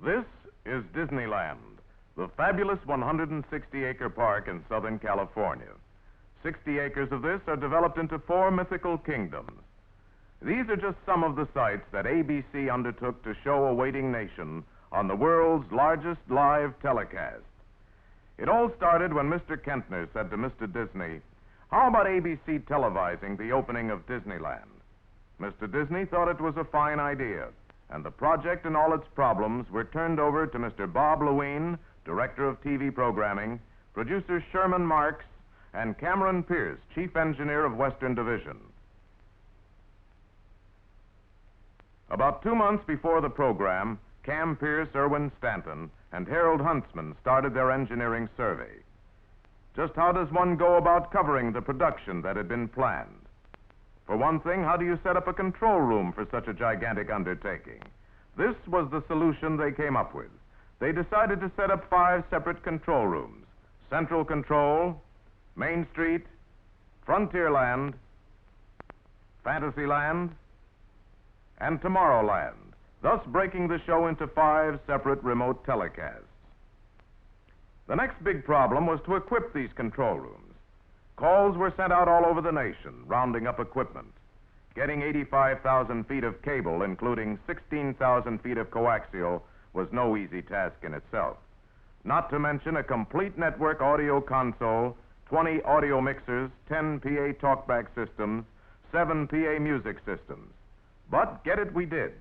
This is Disneyland, the fabulous 160-acre park in Southern California. 60 acres of this are developed into 4 mythical kingdoms. These are just some of the sights that ABC undertook to show a waiting nation on the world's largest live telecast. It all started when Mr. Kentner said to Mr. Disney, "How about ABC televising the opening of Disneyland?" Mr. Disney thought it was a fine idea, and the project and all its problems were turned over to Mr. Bob Lewine, Director of TV Programming, producer Sherman Marks, and Cameron Pierce, Chief Engineer of Western Division. About 2 months before the program, Cam Pierce, Irwin Stanton, and Harold Huntsman started their engineering survey. Just how does one go about covering the production that had been planned? For one thing, how do you set up a control room for such a gigantic undertaking? This was the solution they came up with. They decided to set up 5 separate control rooms: Central Control, Main Street, Frontierland, Fantasyland, and Tomorrowland, thus breaking the show into 5 separate remote telecasts. The next big problem was to equip these control rooms. Calls were sent out all over the nation, rounding up equipment. Getting 85,000 feet of cable, including 16,000 feet of coaxial, was no easy task in itself. Not to mention a complete network audio console, 20 audio mixers, 10 PA talkback systems, 7 PA music systems. But get it we did.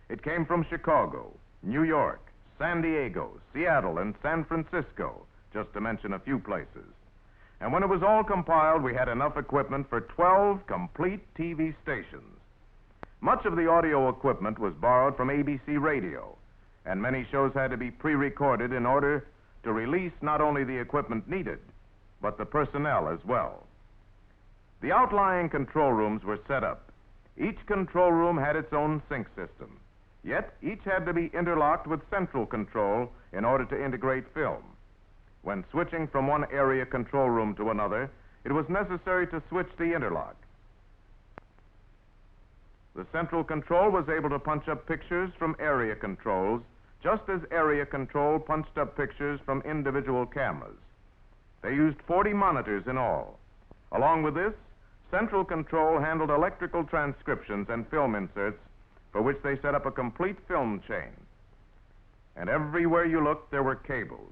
It came from Chicago, New York, San Diego, Seattle, and San Francisco, just to mention a few places. And when it was all compiled, we had enough equipment for 12 complete TV stations. Much of the audio equipment was borrowed from ABC Radio, and many shows had to be pre-recorded in order to release not only the equipment needed, but the personnel as well. The outlying control rooms were set up. Each control room had its own sync system, yet each had to be interlocked with central control in order to integrate film. When switching from one area control room to another, it was necessary to switch the interlock. The central control was able to punch up pictures from area controls, just as area control punched up pictures from individual cameras. They used 40 monitors in all. Along with this, central control handled electrical transcriptions and film inserts, for which they set up a complete film chain. And everywhere you looked, there were cables,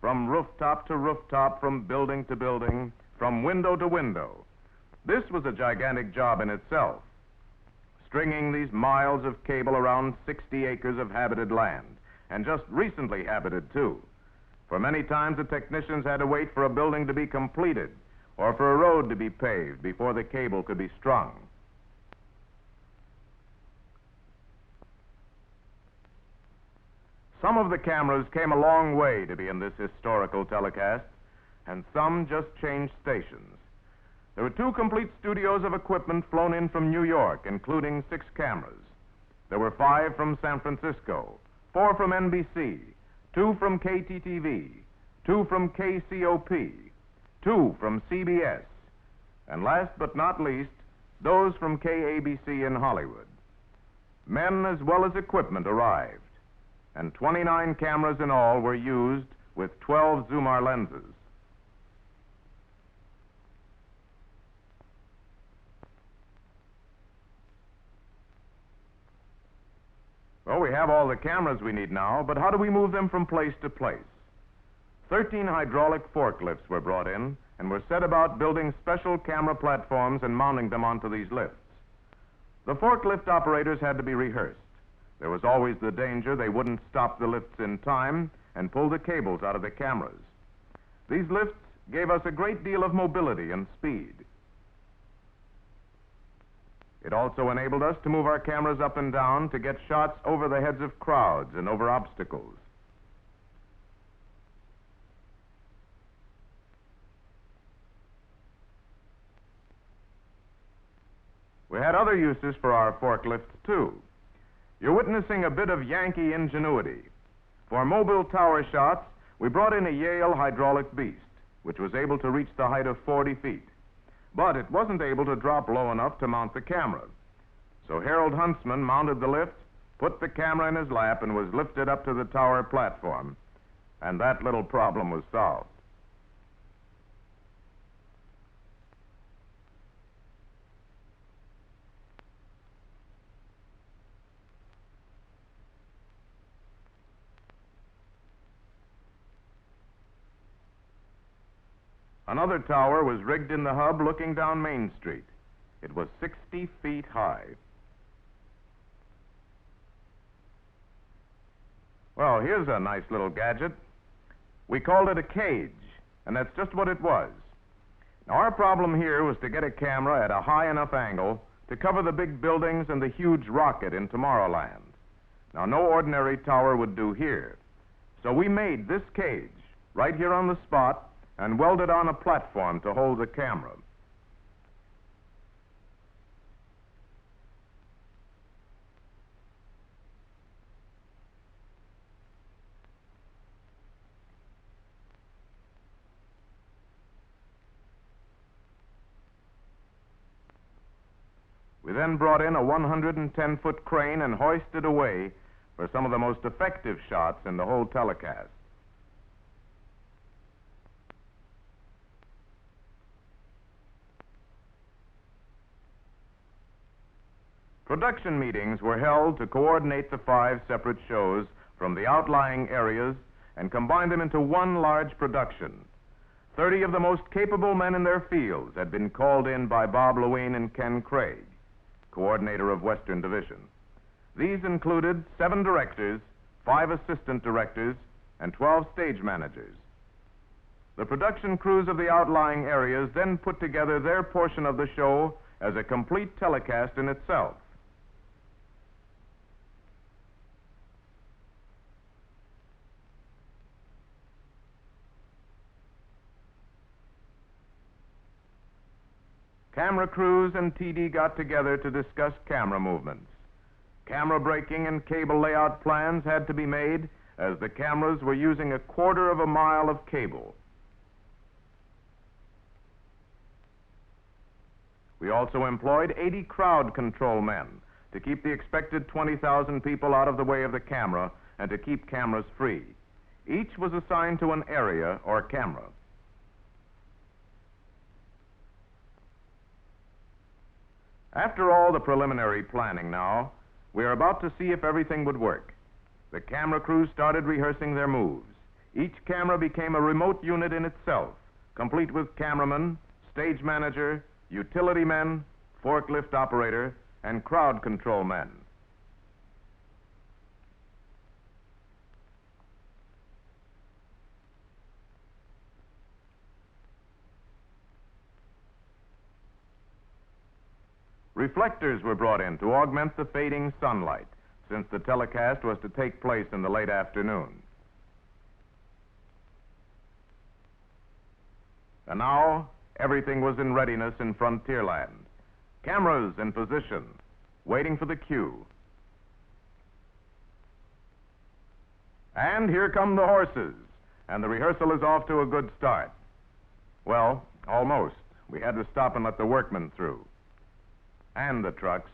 from rooftop to rooftop, from building to building, from window to window. This was a gigantic job in itself, stringing these miles of cable around 60 acres of habited land, and just recently habited, too. For many times, the technicians had to wait for a building to be completed or for a road to be paved before the cable could be strung. Some of the cameras came a long way to be in this historical telecast, and some just changed stations. There were 2 complete studios of equipment flown in from New York, including 6 cameras. There were 5 from San Francisco, 4 from NBC, 2 from KTTV, 2 from KCOP, 2 from CBS, and last but not least, those from KABC in Hollywood. Men as well as equipment arrived, and 29 cameras in all were used with 12 Zoomar lenses. Well, we have all the cameras we need now, but how do we move them from place to place? 13 hydraulic forklifts were brought in and were set about building special camera platforms and mounting them onto these lifts. The forklift operators had to be rehearsed. There was always the danger they wouldn't stop the lifts in time and pull the cables out of the cameras. These lifts gave us a great deal of mobility and speed. It also enabled us to move our cameras up and down to get shots over the heads of crowds and over obstacles. We had other uses for our forklifts, too. You're witnessing a bit of Yankee ingenuity. For mobile tower shots, we brought in a Yale hydraulic beast, which was able to reach the height of 40 feet. But it wasn't able to drop low enough to mount the camera. So Harold Huntsman mounted the lift put the camera in his lap, and was lifted up to the tower platform. And that little problem was solved. Another tower was rigged in the hub looking down Main Street. It was 60 feet high. Well, here's a nice little gadget. We called it a cage, and that's just what it was. Now, our problem here was to get a camera at a high enough angle to cover the big buildings and the huge rocket in Tomorrowland. Now, no ordinary tower would do here. So we made this cage right here on the spot and welded on a platform to hold the camera. We then brought in a 110-foot crane and hoisted away for some of the most effective shots in the whole telecast. Production meetings were held to coordinate the 5 separate shows from the outlying areas and combine them into one large production. 30 of the most capable men in their fields had been called in by Bob Lewine and Ken Craig, coordinator of Western Division. These included 7 directors, 5 assistant directors, and 12 stage managers. The production crews of the outlying areas then put together their portion of the show as a complete telecast in itself. Camera crews and TD got together to discuss camera movements. Camera braking and cable layout plans had to be made, as the cameras were using 1/4 of a mile of cable. We also employed 80 crowd control men to keep the expected 20,000 people out of the way of the camera and to keep cameras free. Each was assigned to an area or camera. After all the preliminary planning now, we are about to see if everything would work. The camera crews started rehearsing their moves. Each camera became a remote unit in itself, complete with cameraman, stage manager, utility men, forklift operator, and crowd control men. Reflectors were brought in to augment the fading sunlight, since the telecast was to take place in the late afternoon. And now, everything was in readiness in Frontierland. Cameras in position, waiting for the cue. And here come the horses, and the rehearsal is off to a good start. Well, almost. We had to stop and let the workmen through. And the trucks.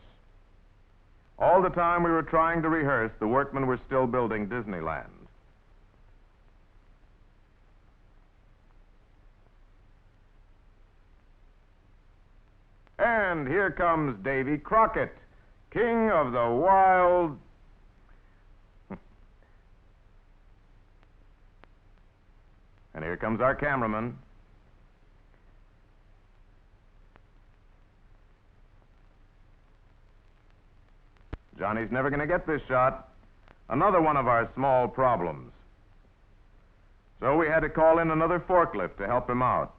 All the time we were trying to rehearse, the workmen were still building Disneyland. And here comes Davy Crockett, king of the wild... And here comes our cameraman. Johnny's never going to get this shot. Another one of our small problems. So we had to call in another forklift to help him out.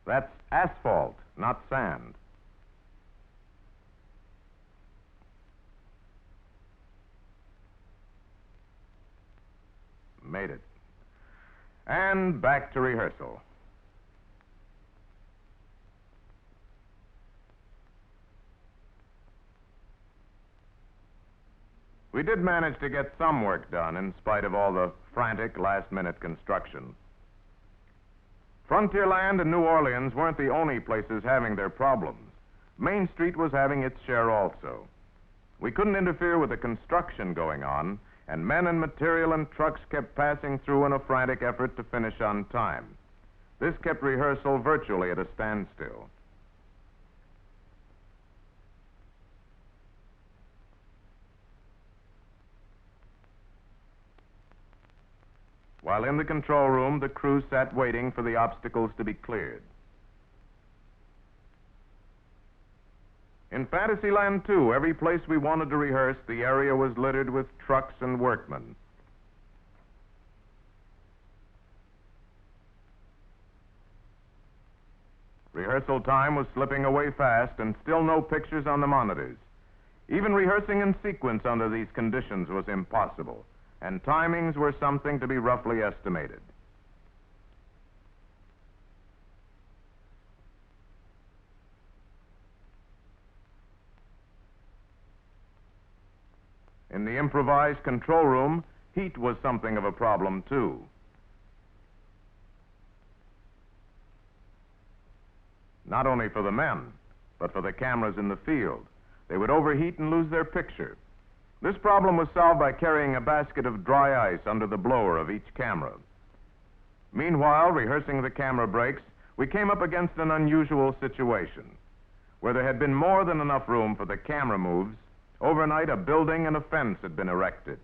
That's asphalt, not sand. Made it. And back to rehearsal. We did manage to get some work done in spite of all the frantic last-minute construction. Frontierland and New Orleans weren't the only places having their problems. Main Street was having its share also. We couldn't interfere with the construction going on, and men and material and trucks kept passing through in a frantic effort to finish on time. This kept rehearsal virtually at a standstill. While in the control room, the crew sat waiting for the obstacles to be cleared. In Fantasyland, too, every place we wanted to rehearse, the area was littered with trucks and workmen. Rehearsal time was slipping away fast, and still no pictures on the monitors. Even rehearsing in sequence under these conditions was impossible, and timings were something to be roughly estimated. In the improvised control room, heat was something of a problem, too. Not only for the men, but for the cameras in the field. They would overheat and lose their picture. This problem was solved by carrying a basket of dry ice under the blower of each camera. Meanwhile, rehearsing the camera breaks, we came up against an unusual situation. Where there had been more than enough room for the camera moves, overnight a building and a fence had been erected.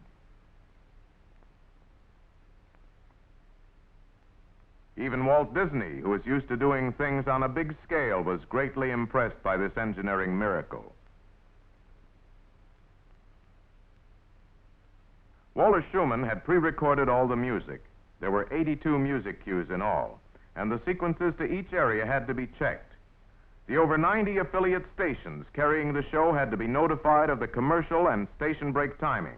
Even Walt Disney, who was used to doing things on a big scale, was greatly impressed by this engineering miracle. Walter Schumann had pre-recorded all the music. There were 82 music cues in all, and the sequences to each area had to be checked. The over 90 affiliate stations carrying the show had to be notified of the commercial and station break timings.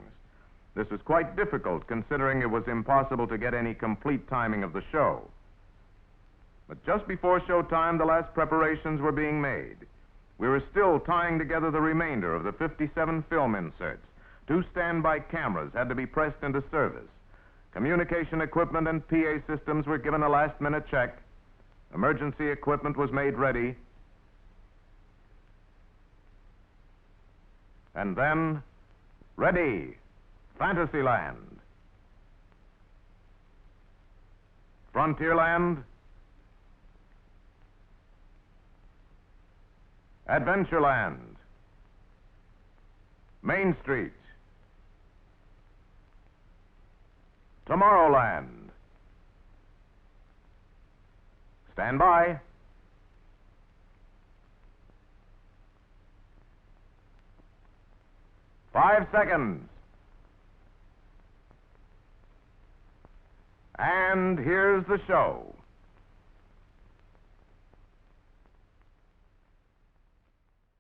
This was quite difficult, considering it was impossible to get any complete timing of the show. But just before showtime, the last preparations were being made. We were still tying together the remainder of the 57 film inserts. 2 standby cameras had to be pressed into service. Communication equipment and PA systems were given a last-minute check. Emergency equipment was made ready. And then, ready, Fantasyland. Frontierland. Adventureland. Main Street. Tomorrowland. Stand by. Five seconds. And here's the show.